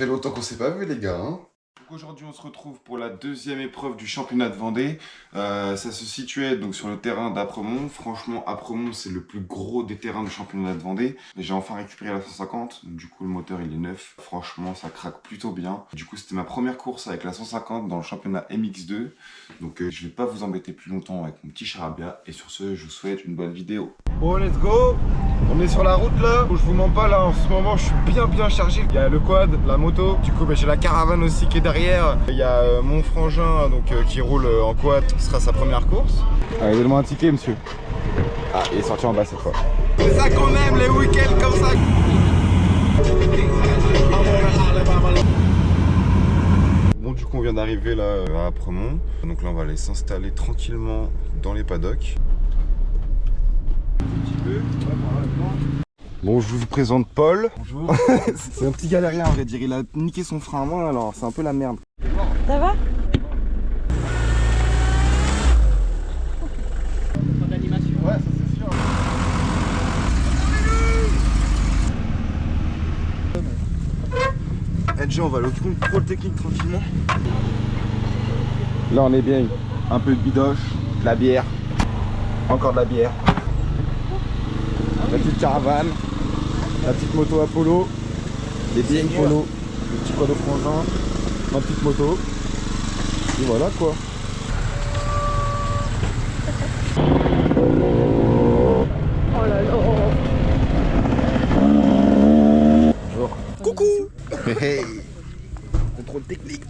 fait longtemps qu'on s'est pas vu les gars, hein. Donc aujourd'hui on se retrouve pour la deuxième épreuve du championnat de Vendée. Ça se situait donc sur le terrain d'Apremont. Franchement Apremont c'est le plus gros des terrains du championnat de Vendée. J'ai enfin récupéré la 150, donc, du coup le moteur il est neuf. Franchement ça craque plutôt bien. Du coup c'était ma première course avec la 150 dans le championnat MX2. Donc je vais pas vous embêter plus longtemps avec mon petit charabia. Et sur ce je vous souhaite une bonne vidéo. Bon, let's go. On est sur la route là. Je vous mens pas là, en ce moment je suis bien chargé. Il y a le quad, la moto. Du coup j'ai la caravane aussi qui est derrière. Il y a mon frangin donc, qui roule en quad. Ce sera sa première course. Allez, donne-moi un ticket monsieur. Ah, il est sorti en bas cette fois. C'est ça qu'on aime, les week-ends comme ça. Bon, du coup on vient d'arriver là à Apremont. Donc là on va aller s'installer tranquillement dans les paddocks. Bon, je vous présente Paul. Bonjour. C'est un petit galérien, on va dire. Il a niqué son frein à main, alors c'est un peu la merde. Ça va? Ouais, ça c'est sûr. Edge, on va aller au contrôle technique tranquillement. Là, on est bien. Un peu de bidoche, de la bière, encore de la bière. La petite caravane, la petite moto Apollo, les BM Polo, le petit quad au frangin, ma petite moto. Et voilà quoi. Oh là là. Bonjour. Coucou. Hey. Contrôle technique.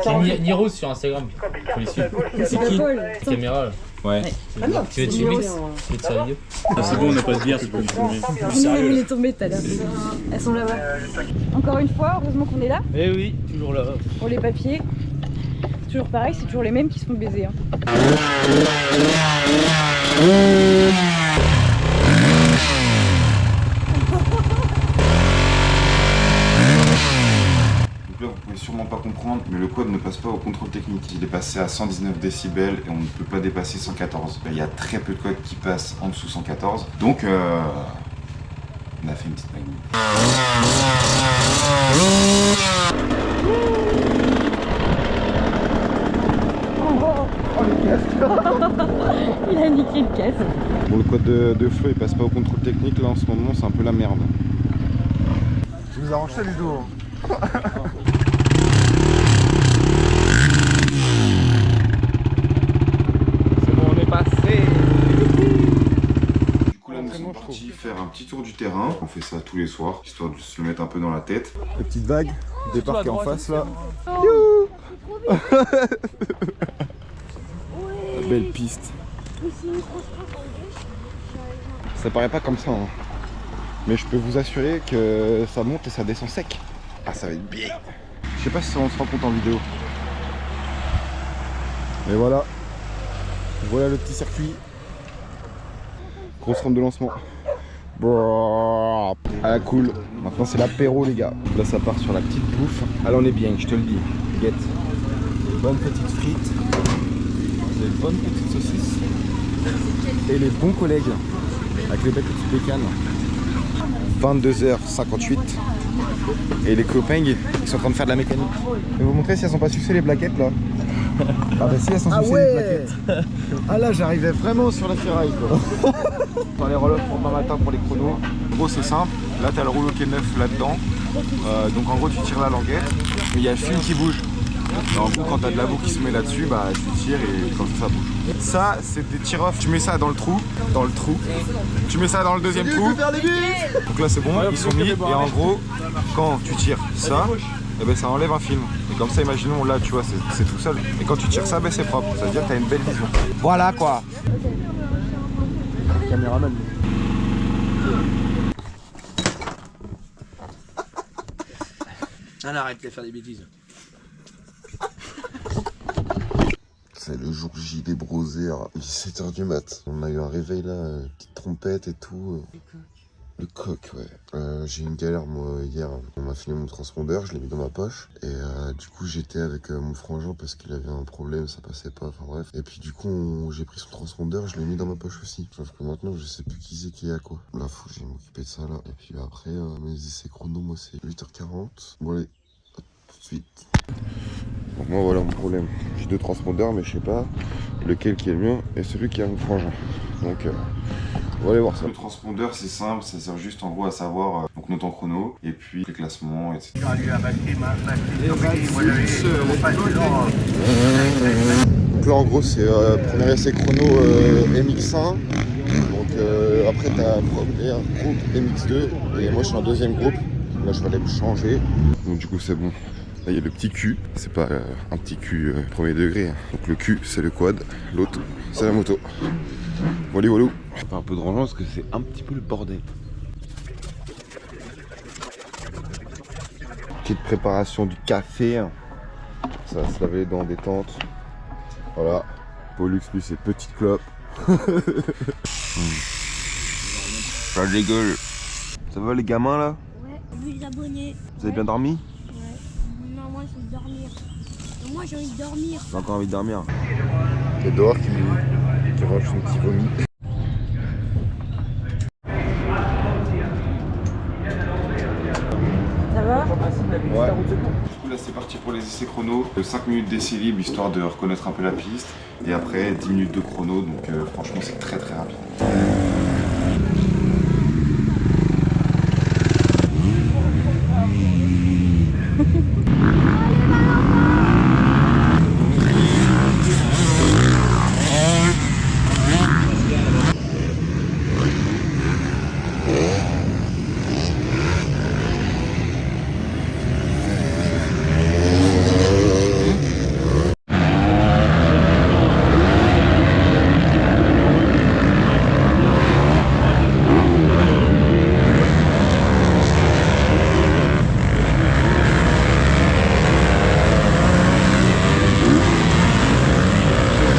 C'est Niro sur Instagram, faut les suivre. C'est qui? Caméra là. Ouais. Tu veux te filmer? Tu veux te faire la vidéo? C'est bon, on n'a pas de bière, c'est pas du tout. Il est tombé tout à l'heure. Elles sont là-bas. Encore une fois, heureusement qu'on est là. Eh oui, toujours là. Pour les papiers, c'est toujours pareil, c'est toujours les mêmes qui se font baiser. Hein. Donc là vous pouvez sûrement pas comprendre, mais le quad ne passe pas au contrôle technique. Il est passé à 119 décibels et on ne peut pas dépasser 114. Il y a très peu de quads qui passent en dessous 114. Donc on a fait une petite magnifique. Il a niqué le casque. Bon, le quad de Flo il passe pas au contrôle technique là en ce moment, c'est un peu la merde. Tu nous arranges ça les dos. C'est bon, on est passé. Du coup là nous sommes partis faire un petit tour du terrain. On fait ça tous les soirs, histoire de se le mettre un peu dans la tête. La petite vague, départ qui est en face là. La belle piste. Ça paraît pas comme ça, hein. Mais je peux vous assurer que ça monte et ça descend sec. Ah, ça va être bien. Je sais pas si on se rend compte en vidéo. Et voilà. Voilà le petit circuit. Grosse rampe de lancement. Ah la cool. Maintenant c'est l'apéro les gars. Là ça part sur la petite bouffe. Ah là on est bien, je te le dis. Guette. Des bonnes petites frites. Des bonnes petites saucisses. Et les bons collègues. Avec les bêtes de bacon. 22h58. Et les copains ils sont en train de faire de la mécanique. Je vais vous montrer si elles sont pas sucées les plaquettes là. Ah bah si elles sont sucées les plaquettes. Ah là j'arrivais vraiment sur la ferraille quoi. Dans les roll-off pour demain matin pour les chronos. En gros c'est simple, là t'as le rouleau qui est neuf là-dedans. Donc en gros tu tires la languette, mais il y a le fil qui bouge. Et en gros quand t'as de la boue qui se met là-dessus, bah tu tires et comme ça bouge. Ça c'est des tir-off, tu mets ça dans le trou. Tu mets ça dans le deuxième trou. Donc là c'est bon, ils sont mis et en gros quand tu tires ça, et ben ça enlève un film. Et comme ça imaginons là tu vois c'est tout seul. Et quand tu tires ça ben c'est propre, ça veut dire que t'as une belle vision. Voilà quoi. Caméraman. On arrête de faire des bêtises. C'est le jour J des brosers, il est 7h du mat. On a eu un réveil là, petite trompette et tout. Le coq, ouais. J'ai eu une galère, moi, hier. On m'a filé mon transpondeur, je l'ai mis dans ma poche. Et du coup, j'étais avec mon frangin parce qu'il avait un problème, ça passait pas, enfin bref. Et puis du coup, j'ai pris son transpondeur, je l'ai mis dans ma poche aussi. Sauf que maintenant, je sais plus qui c'est qui a quoi. Là, faut que j'aille m'occuper de ça, là. Et puis après, mes essais chrono, moi, c'est 8h40. Bon, allez, à tout de suite. Donc moi, voilà mon problème. J'ai 2 transpondeurs, mais je sais pas lequel qui est le mien et celui qui a mon frangin. Donc, on va aller voir ça. Le transpondeur, c'est simple, ça sert juste en gros à savoir donc notre temps chrono et puis les classements, etc. Donc là en gros c'est premier essai chrono MX1. Donc après t'as un premier groupe MX2 et moi je suis en deuxième groupe. Là je vais aller me changer. Donc du coup c'est bon. Là il y a le petit cul, c'est pas un petit cul premier degré. Donc le cul c'est le quad, l'autre c'est la moto. Voilà, voilà. Je fais un peu de rangement parce que c'est un petit peu le bordel. Petite préparation du café. Ça va se laver les dents détente. Voilà. Pollux lui c'est petite clope. Ça dégueule. Ça va les gamins là? Ouais, vu les abonnés. Vous avez bien dormi? Ouais. Non, moi j'ai envie de dormir. Non, moi j'ai envie de dormir. J'ai encore envie de dormir. C'est dehors qui range son petit vomi. Ça va? Ouais. Du coup là c'est parti pour les essais chrono. 5 minutes d'essai libre histoire de reconnaître un peu la piste. Et après 10 minutes de chrono, donc franchement c'est très très rapide.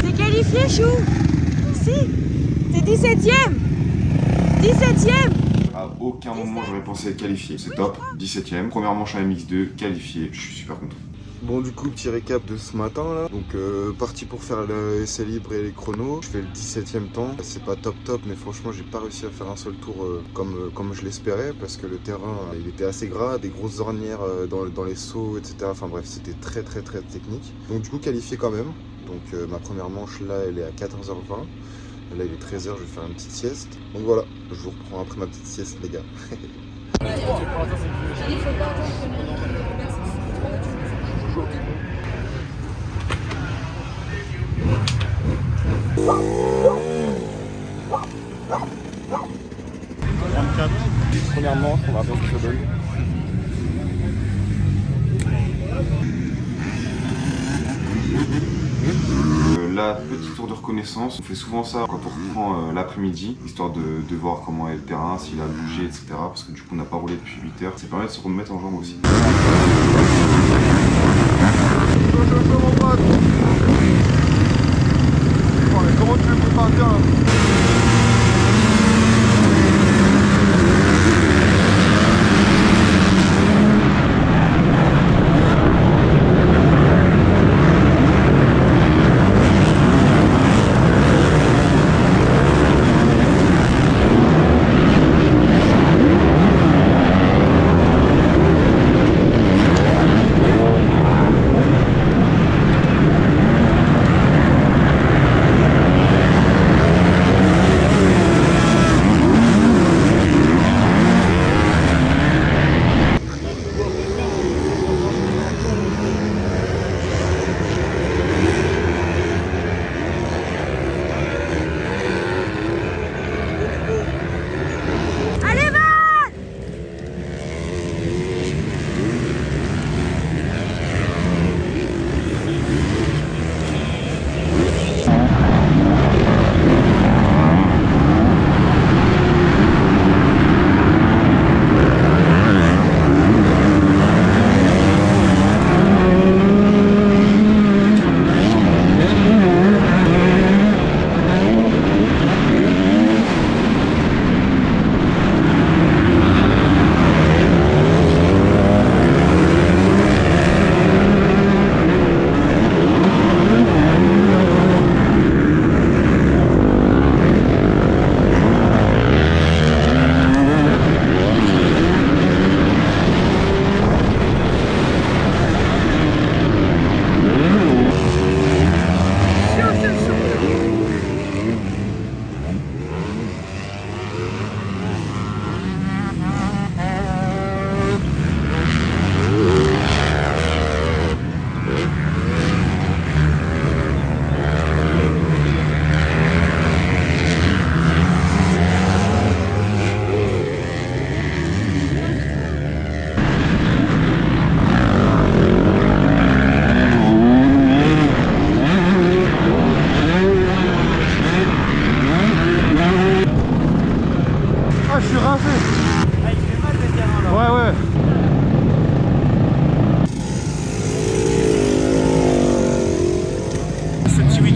T'es qualifié, Chou? Si. T'es 17ème. 17ème. À aucun moment j'aurais pensé être qualifié. C'est top, 17ème. Première manche à MX2, qualifié, je suis super content. Bon du coup petit récap de ce matin là. Donc parti pour faire l'essai libre et les chronos. Je fais le 17ème temps. C'est pas top mais franchement j'ai pas réussi à faire un seul tour comme je l'espérais. Parce que le terrain il était assez gras, des grosses ornières dans les sauts etc. Enfin bref c'était très technique. Donc du coup qualifié quand même. Donc ma première manche là elle est à 14h20. Là il est 13h, je vais faire une petite sieste. Donc voilà, je vous reprends après ma petite sieste les gars. Première manche, on va voir ce que ça donne. La petite tour de reconnaissance, on fait souvent ça quand on reprend l'après-midi, histoire de voir comment est le terrain, s'il a bougé, etc. Parce que du coup on n'a pas roulé depuis 8 heures. Ça permet de se remettre en jambes aussi. Comment tu veux me partir là?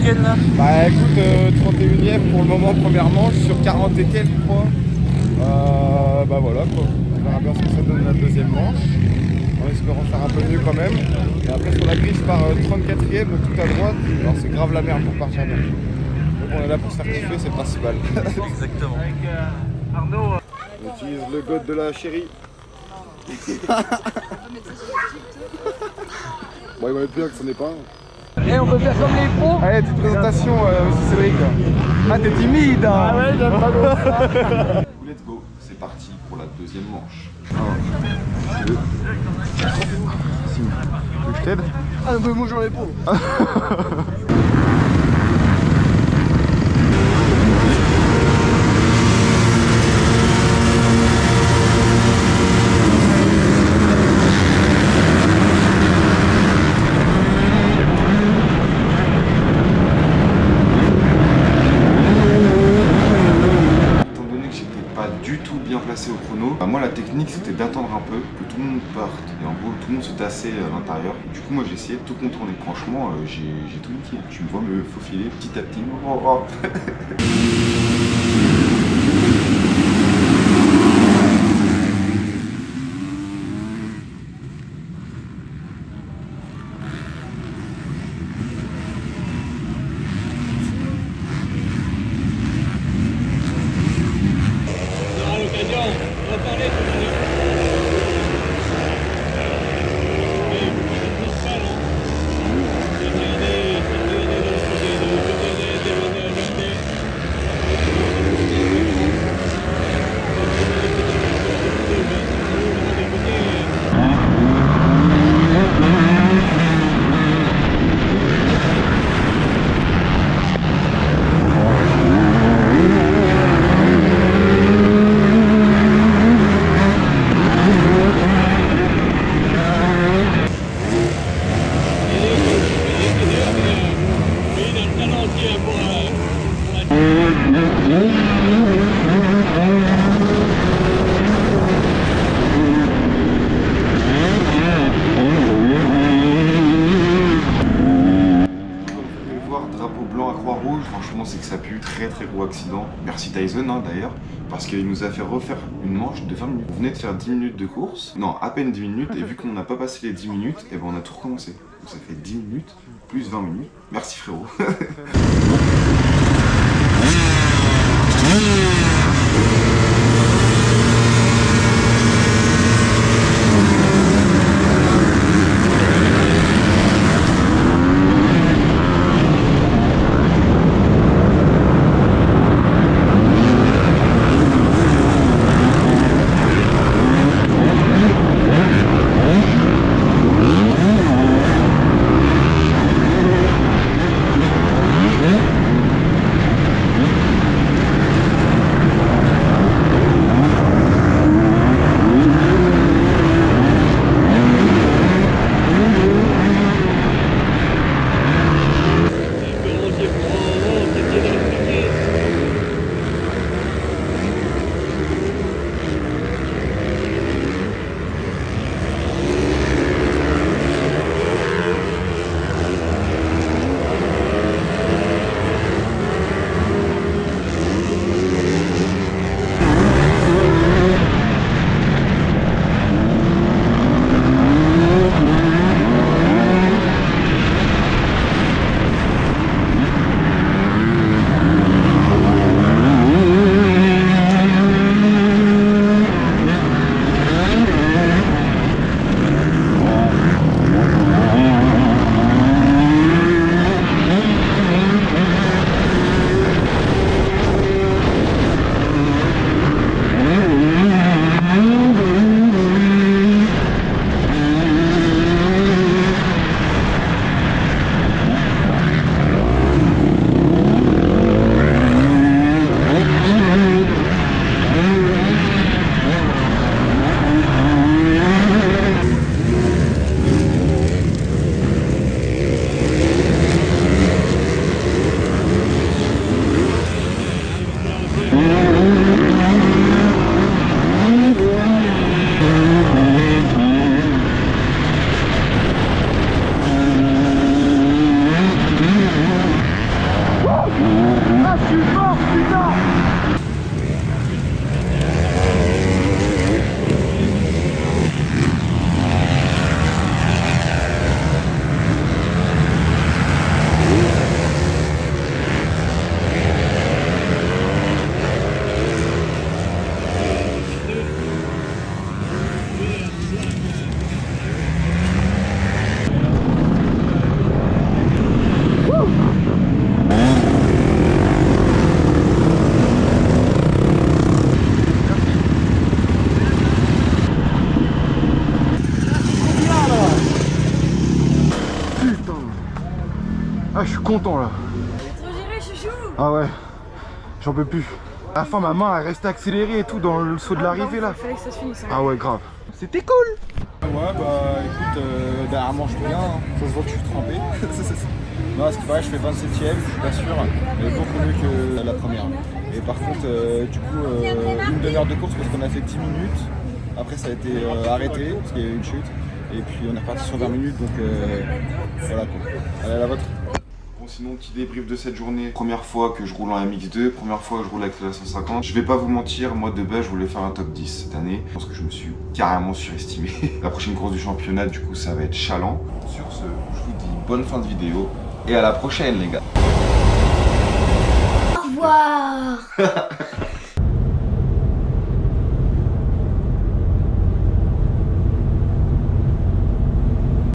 week-end là? Bah écoute, 31ème pour le moment, première manche, sur 40 et quelques, je crois. Bah voilà quoi. On verra bien ce que ça donne la deuxième manche. En espérant faire un peu mieux quand même. Et après sur la grille, je pars 34ème, donc tout à droite. Alors c'est grave la merde pour partir bien. Donc on est là pour se faire kiffer, c'est le principal. Exactement. On utilise le god de la chérie. Bon, il va être bien que ce n'est pas un. Et on peut faire comme les pros. Allez, petite présentation, monsieur Cédric. Ah, t'es timide, hein. Ah ouais, j'aime pas trop ça. Let's go, c'est parti pour la deuxième manche. 1, 2, 3. Tu veux que je t'aide? Ah, mais moi j'en ai pas. Bien placé au chrono. Moi la technique c'était d'attendre un peu, que tout le monde parte et en gros tout le monde se tassait à l'intérieur. Du coup moi j'ai essayé de tout contourner. Franchement j'ai tout niqué. Tu me vois me faufiler petit à petit. Franchement c'est que ça pue, très gros accident. Merci Tyson hein, d'ailleurs, parce qu'il nous a fait refaire une manche de 20 minutes. On venait de faire 10 minutes de course, non à peine 10 minutes, et vu qu'on n'a pas passé les 10 minutes, et ben on a tout recommencé. Donc ça fait 10 minutes, plus 20 minutes. Merci frérot. content là. Trop géré, chouchou. Ah ouais, j'en peux plus. À la fin, ma main elle restait accélérée et tout dans le saut de l'arrivée là. Fallait que ça se finisse. Ah ouais, grave. C'était cool. Ouais, bah écoute, dernièrement je reviens, hein. Ça se voit que je suis trempé. Non, ce qui paraît, je fais 27ème, je suis pas sûr, mais beaucoup mieux que la première. Et par contre, du coup, une demi-heure de course parce qu'on a fait 10 minutes. Après, ça a été arrêté parce qu'il y a eu une chute. Et puis, on est reparti sur 20 minutes, donc voilà quoi. Allez, à la vôtre. Bon, sinon, petit débrief de cette journée. Première fois que je roule en MX2, première fois que je roule avec la 150. Je vais pas vous mentir, moi de base, je voulais faire un top 10 cette année. Je pense que je me suis carrément surestimé. La prochaine course du championnat, du coup, ça va être Chaland. Sur ce, je vous dis bonne fin de vidéo et à la prochaine, les gars. Au revoir.